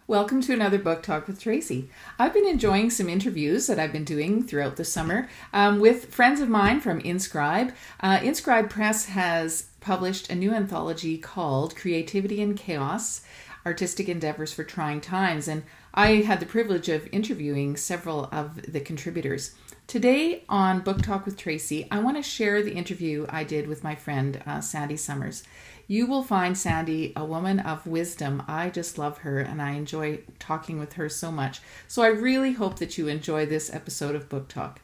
Welcome to another Book Talk with Tracy. I've been enjoying some interviews that I've been doing throughout the summer with friends of mine from InScribe. InScribe Press has published a new anthology called Creativity and Chaos Artistic Endeavors for Trying Times, and I had the privilege of interviewing several of the contributors. Today on Book Talk with Tracy, I want to share the interview I did with my friend Sandi Somers. You will find Sandi a woman of wisdom. I just love her and I enjoy talking with her so much. So I really hope that you enjoy this episode of Book Talk.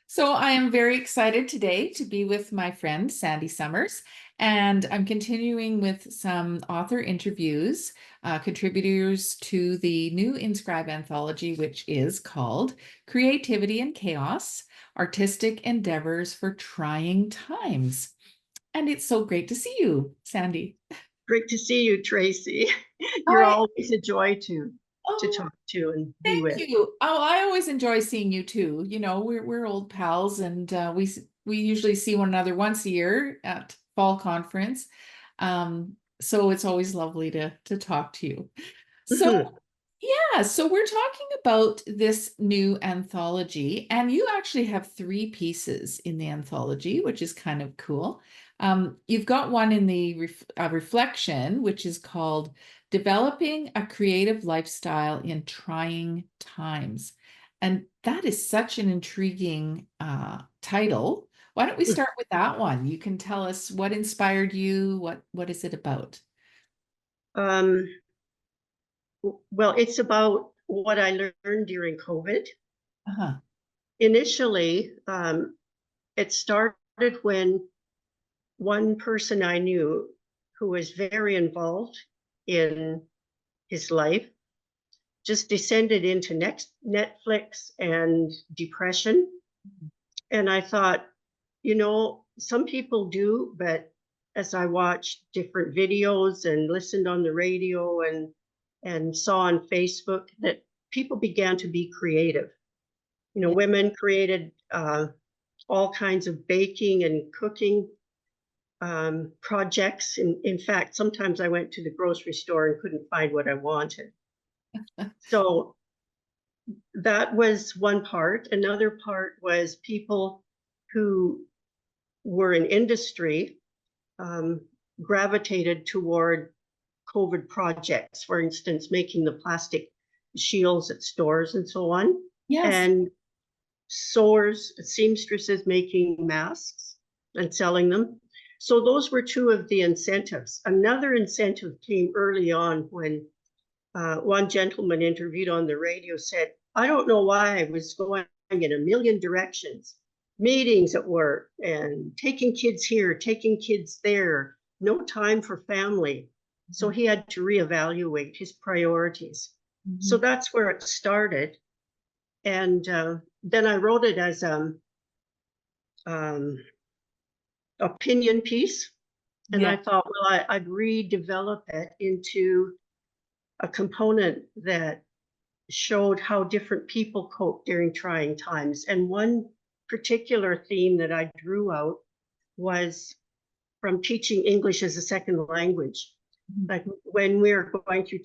So I am very excited today to be with my friend Sandi Somers, and I'm continuing with some author interviews, contributors to the new InScribe anthology, which is called Creativity and Chaos, Artistic Endeavors for Trying Times. And it's so great to see you, Sandi. Great to see you, Tracy. You're I always a joy to oh, talk to and be thank with. you. Oh, I always enjoy seeing you too. You know, we're old pals, and we usually see one another once a year at fall conference. So it's always lovely to talk to you. So Mhm. yeah, so we're talking about this new anthology, and you actually have three pieces in the anthology, which is kind of cool. You've got one in the reflection, which is called Developing a Creative Lifestyle in Trying Times. And that is such an intriguing title. Why don't we start with that one? You can tell us what inspired you, what is it about? Um, well, it's about what I learned during COVID. Uh-huh. Initially, it started when one person I knew who was very involved in his life just descended into next Netflix and depression. And I thought, some people do, but as I watched different videos and listened on the radio and saw on Facebook that people began to be creative. Yeah. Women created all kinds of baking and cooking projects. In fact, sometimes I went to the grocery store and couldn't find what I wanted. So that was one part. Another part was people who were in industry um, gravitated toward COVID projects, for instance, making the plastic shields at stores and so on, Yes. and sewers, seamstresses making masks and selling them. So those were two of the incentives. Another incentive came early on when one gentleman interviewed on the radio said, I don't know why I was going in a million directions, meetings at work and taking kids here, taking kids there, no time for family. So he had to reevaluate his priorities. So Mhm. that's where it started. And then I wrote it as um, opinion piece. And Yeah. I thought, well, I'd redevelop it into a component that showed how different people cope during trying times. And one particular theme that I drew out was from teaching English as a second language. Mhm. Like when we're going through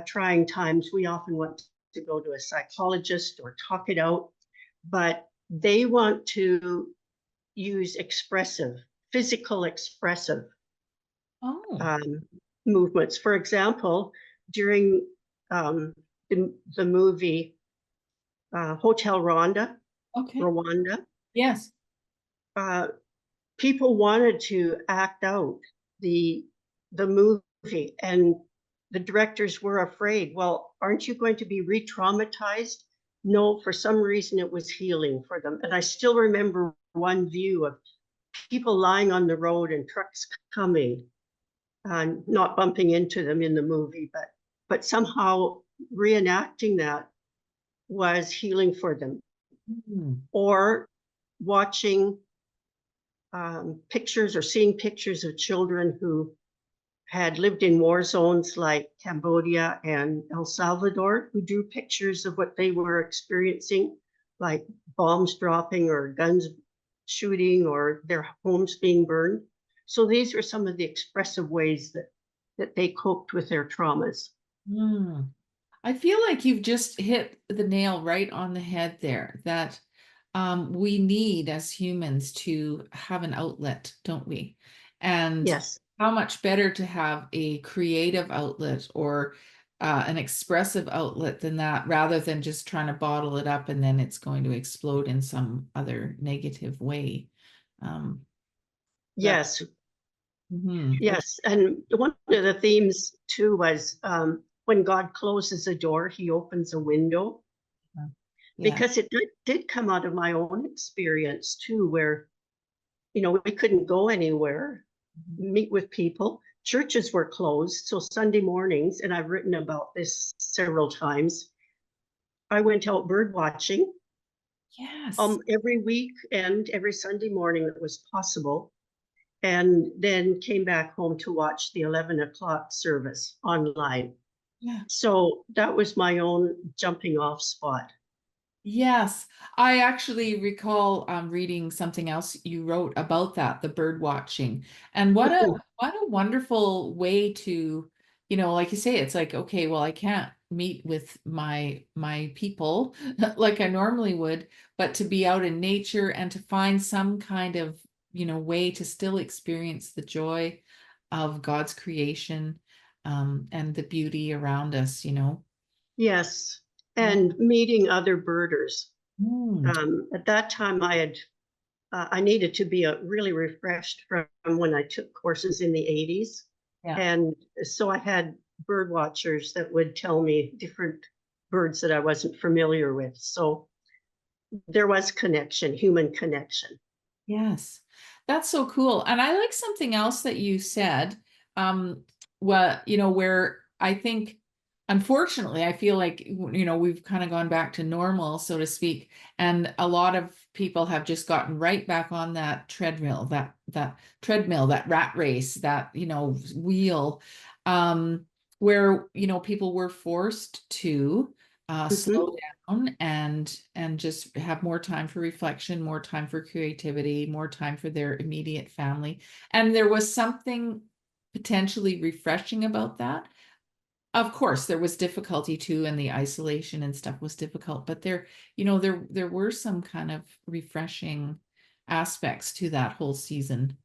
trying times, we often want to go to a psychologist or talk it out, but they want to use expressive, physical expressive Oh, um, movements. For example, during um, the movie Hotel okay. Rwanda, Yes. uh, people wanted to act out the the movie, and the directors were afraid. Well, aren't you going to be re-traumatized? No, for some reason it was healing for them. And I still remember one view of people lying on the road and trucks coming, and not bumping into them in the movie, but somehow reenacting that was healing for them. Mhm. Or watching pictures or seeing pictures of children who had lived in war zones like Cambodia and El Salvador, who drew pictures of what they were experiencing, like bombs dropping or guns shooting or their homes being burned. So these were some of the expressive ways that they coped with their traumas. Hmm. I feel like you've just hit the nail right on the head there, that we need as humans to have an outlet, don't we? And Yes. how much better to have a creative outlet or an expressive outlet than that, rather than just trying to bottle it up and then it's going to explode in some other negative way. Um, that, Yes. Which, Yes. And one of the themes too was when God closes a door, he opens a window. yeah. Because it did come out of my own experience too, where, we couldn't go anywhere, meet with people. Churches were closed. So Sunday mornings, and I've written about this several times, I went out bird watching Yes. every week and every Sunday morning that was possible. And then came back home to watch the 11 o'clock service online. Yeah. So that was my own jumping off spot. Yes, I actually recall reading something else you wrote about that, the bird watching. And what a wonderful way to, like you say, it's like, okay, well, I can't meet with my people like I normally would, but to be out in nature and to find some kind of, way to still experience the joy of God's creation, and the beauty around us. Yes. Yeah. And meeting other birders. Mm, At that time, I needed to be really refreshed from when I took courses in the 80s. yeah. And so I had bird watchers that would tell me different birds that I wasn't familiar with. So there was connection, human connection. Yes, that's so cool. And I like something else that you said. Um, where I think, unfortunately, I feel like, we've kind of gone back to normal, so to speak. And a lot of people have just gotten right back on that treadmill, that rat race, that, wheel, where, people were forced to Mhm. slow down and just have more time for reflection, more time for creativity, more time for their immediate family. And there was something potentially refreshing about that. Of course, there was difficulty too, and the isolation and stuff was difficult, but there were some kind of refreshing aspects to that whole season.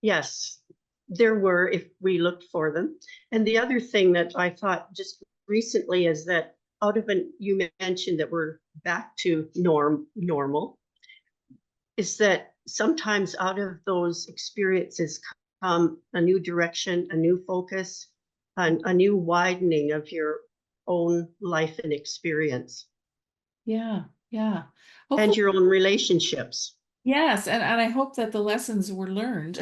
Yes, there were if we looked for them. And the other thing that I thought just recently is that you mentioned that we're back to normal, is that sometimes out of those experiences come a new direction, a new focus, a new widening of your own life and experience Yeah, yeah. and Hopefully, your own relationships. yes, and I hope that the lessons were learned.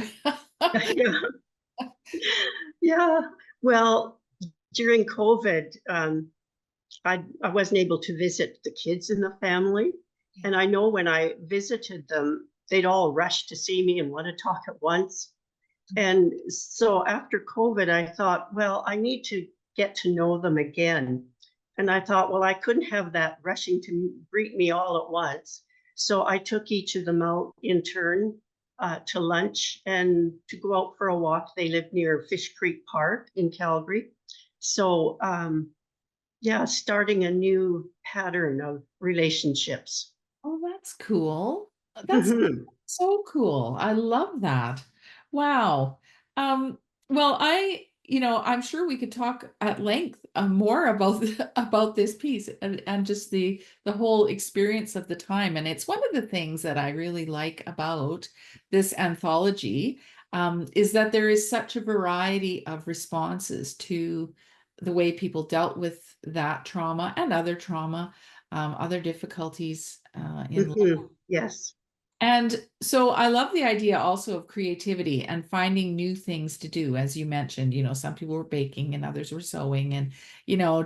Yeah. Yeah. Well, during COVID, I wasn't able to visit the kids in the family. And I know when I visited them, they'd all rush to see me and want to talk at once. And so after COVID, I thought, well, I need to get to know them again. And I thought, well, I couldn't have that rushing to greet me all at once. So I took each of them out in turn to lunch and to go out for a walk. They live near Fish Creek Park in Calgary. So, yeah, starting a new pattern of relationships. Oh, that's cool. That's Mhm. so cool. I love that. Wow. Um, well, I'm sure we could talk at length more about about this piece and just the whole experience of the time. And it's one of the things that I really like about this anthology, is that there is such a variety of responses to the way people dealt with that trauma and other trauma, other difficulties in life. Yes. And so I love the idea also of creativity and finding new things to do. As you mentioned, some people were baking and others were sewing and,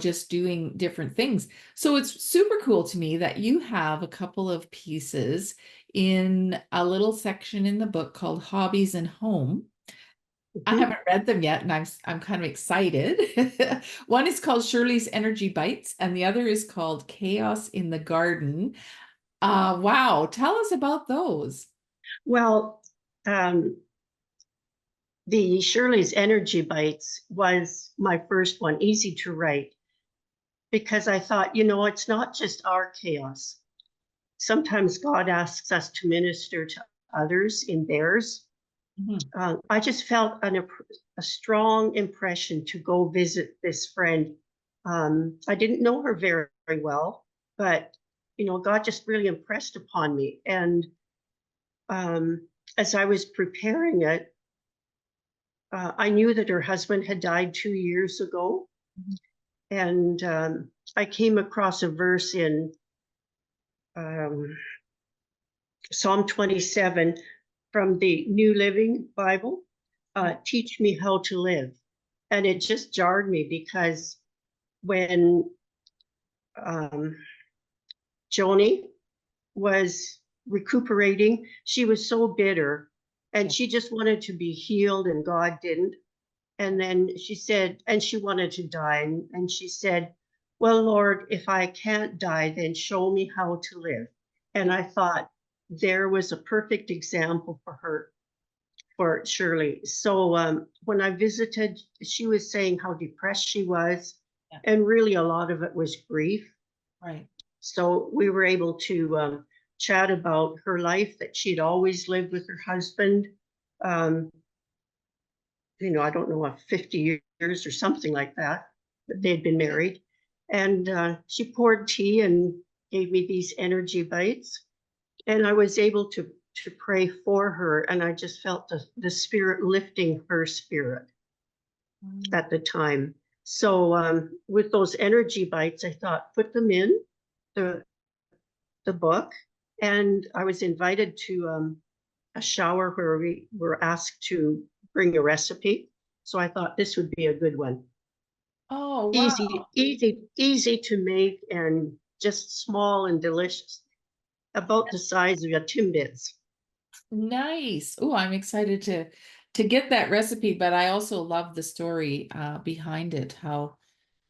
just doing different things. So it's super cool to me that you have a couple of pieces in a little section in the book called Hobbies and Home. I Mhm. haven't read them yet, and I'm kind of excited. One is called Shirley's Energy Bites, and the other is called Chaos in the Garden. Wow, tell us about those. Well, um, the Shirley's Energy Bites was my first one, easy to write, because I thought, it's not just our chaos. Sometimes God asks us to minister to others in theirs. I just felt a strong impression to go visit this friend. I didn't know her very, very well, but God just really impressed upon me. And as I was preparing it, I knew that her husband had died 2 years ago, and I came across a verse in Psalm 27 from the New Living Bible, teach me how to live. And it just jarred me because when Joni was recuperating, she was so bitter and she just wanted to be healed and God didn't. And then she said, and she wanted to die. And she said, well, Lord, if I can't die, then show me how to live. And I thought there was a perfect example for her, for Shirley. So when I visited, she was saying how depressed she was. Yeah. And really a lot of it was grief. Right. So we were able to chat about her life, that she'd always lived with her husband. I don't know, 50 years or something like that, but they'd been married. And she poured tea and gave me these energy bites. And I was able to pray for her. And I just felt the Spirit lifting her spirit at the time. So with those energy bites, I thought, put them in the book. And I was invited to a shower where we were asked to bring a recipe. So I thought this would be a good one. Oh, wow. Easy to make and just small and delicious, about the size of a Timbits. Nice. Oh, I'm excited to get that recipe, but I also love the story behind it. How,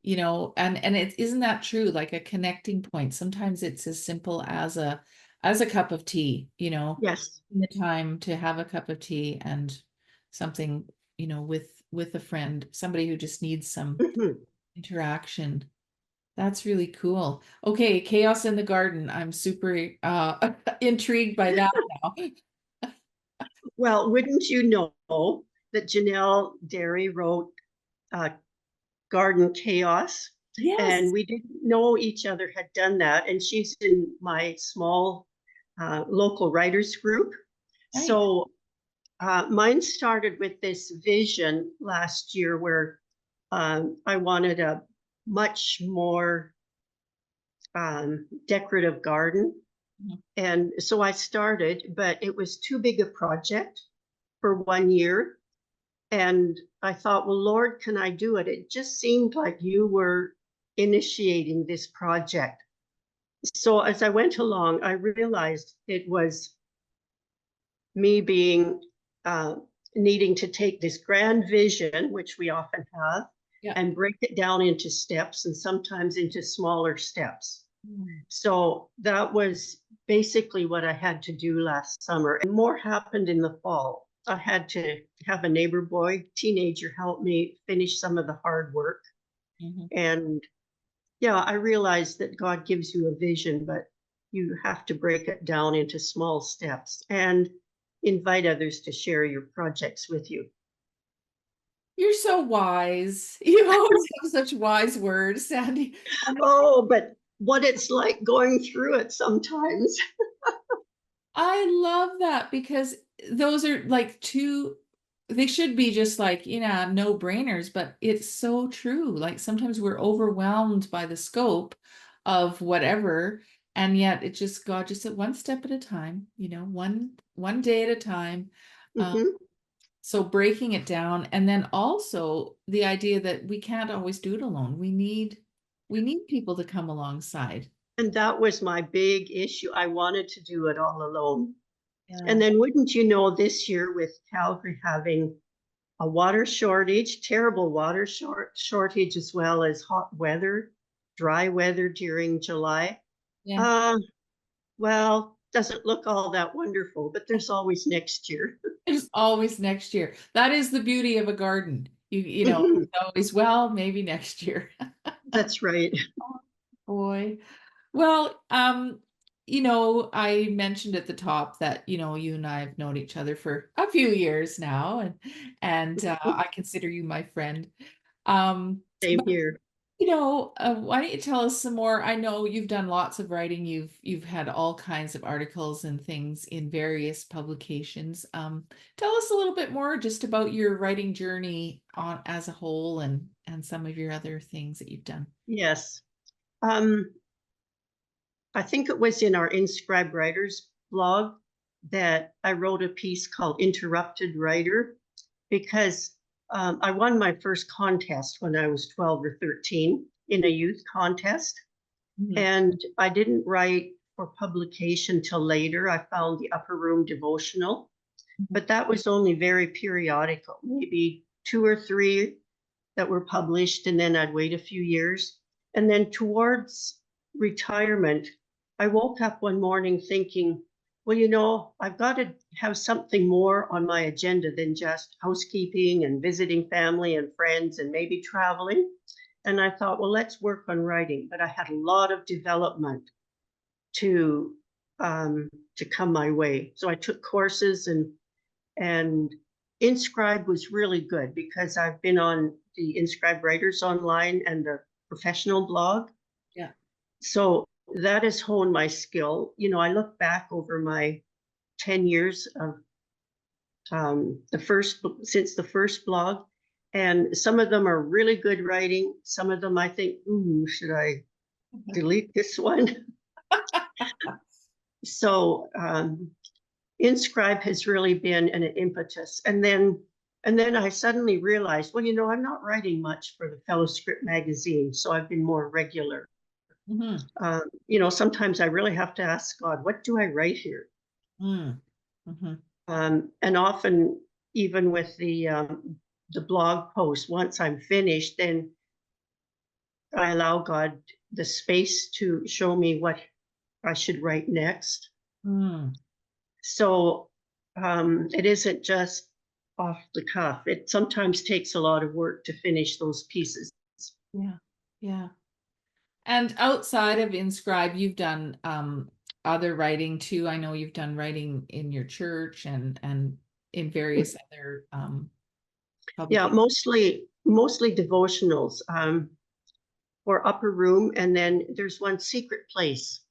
and it isn't that true, like a connecting point. Sometimes it's as simple as a cup of tea, Yes. the time to have a cup of tea and something, with a friend, somebody who just needs some interaction. That's really cool. Okay, Chaos in the Garden. I'm super intrigued by that now. Well, wouldn't you know that Janelle Derry wrote Garden Chaos? Yes. And we didn't know each other had done that. And she's in my small local writers group. Nice. So mine started with this vision last year where I wanted a much more decorative garden. And so I started, but it was too big a project for 1 year. And I thought, well, Lord, can I do it? It just seemed like you were initiating this project. So as I went along, I realized it was me being needing to take this grand vision, which we often have, and break it down into steps and sometimes into smaller steps. So that was basically what I had to do last summer. And more happened in the fall. I had to have a neighbor boy, teenager, help me finish some of the hard work. And yeah, I realized that God gives you a vision, but you have to break it down into small steps and invite others to share your projects with you. You're so wise. You always have such wise words, Sandy. Oh, but what it's like going through it sometimes. I love that because those are like they should be just like, no brainers, but it's so true. Like sometimes we're overwhelmed by the scope of whatever, and yet God just at one step at a time, one day at a time. So breaking it down, and then also the idea that we can't always do it alone. We need people to come alongside. And that was my big issue. I wanted to do it all alone. Yeah. And then wouldn't you know, this year with Calgary having a water shortage, terrible water shortage, as well as hot weather, dry weather during July. Yeah. Well, doesn't look all that wonderful, but there's always next year. There's always next year. That is the beauty of a garden. You know, it's always, well, maybe next year. That's right. Boy. Well, you know, I mentioned at the top that, you know, you and I have known each other for a few years now, and I consider you my friend. Same here. You know, why don't you tell us some more? I know you've done lots of writing. You've had all kinds of articles and things in various publications. Tell us a little bit more just about your writing journey on as a whole and some of your other things that you've done. Yes. Um, I think it was in our InScribe Writers blog that I wrote a piece called Interrupted Writer because I won my first contest when I was 12 or 13 in a youth contest. Mhm. And I didn't write for publication till later. I found the Upper Room devotional, but that was only very periodical, maybe two or three that were published, and then I'd wait a few years. And then towards retirement, I woke up one morning thinking, well, you know, I've got to have something more on my agenda than just housekeeping and visiting family and friends and maybe traveling. And I thought, well, let's work on writing. But I had a lot of development to to come my way. So I took courses and InScribe was really good because I've been on the InScribe Writers Online and the professional blog. Yeah. So that has honed my skill. You know, I look back over my 10 years of since the first blog, and some of them are really good writing. Some of them I think, ooh, should I delete this one? So InScribe has really been an impetus. And then I suddenly realized, well, you know, I'm not writing much for the Fellowscript magazine, so I've been more regular. Mhm. You know, sometimes I really have to ask God, what do I write here? Mm. Mhm. And often, even with the blog post, once I'm finished, then I allow God the space to show me what I should write next. Mm. So it isn't just off the cuff. It sometimes takes a lot of work to finish those pieces. Yeah. Yeah. And outside of InScribe, you've done other writing too. I know you've done writing in your church and in various other Yeah, publications. mostly devotionals for Upper Room, and then there's one Secret Place.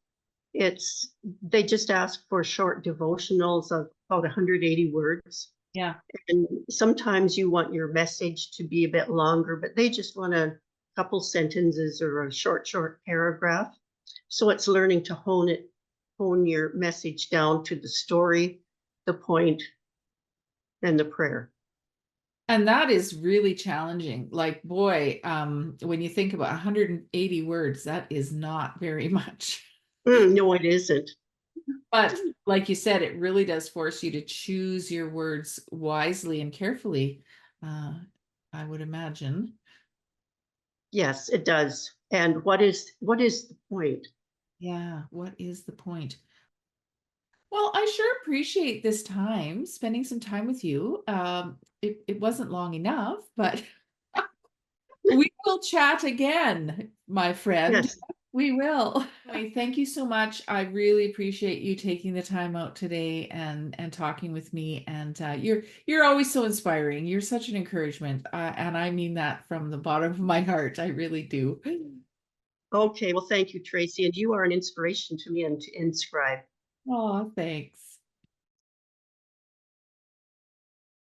It's they just ask for short devotionals of about 180 words. Yeah. And sometimes you want your message to be a bit longer, but they just want a couple sentences or a short paragraph. So it's learning to hone your message down to the story, the point, and the prayer. And that is really challenging. Like, boy, when you think about 180 words, that is not very much. No, it isn't. But like you said, it really does force you to choose your words wisely and carefully, uh, I would imagine. Yes, it does. And what is the point? Yeah, what is the point? Well, I sure appreciate this time, spending some time with you. It wasn't long enough, but we will chat again, my friend. Yes. We will. Anyway, thank you so much. I really appreciate you taking the time out today and talking with me. And you're always so inspiring. You're such an encouragement, and I mean that from the bottom of my heart. I really do. Okay. Well, thank you, Tracy. And you are an inspiration to me and to InScribe. Oh, thanks.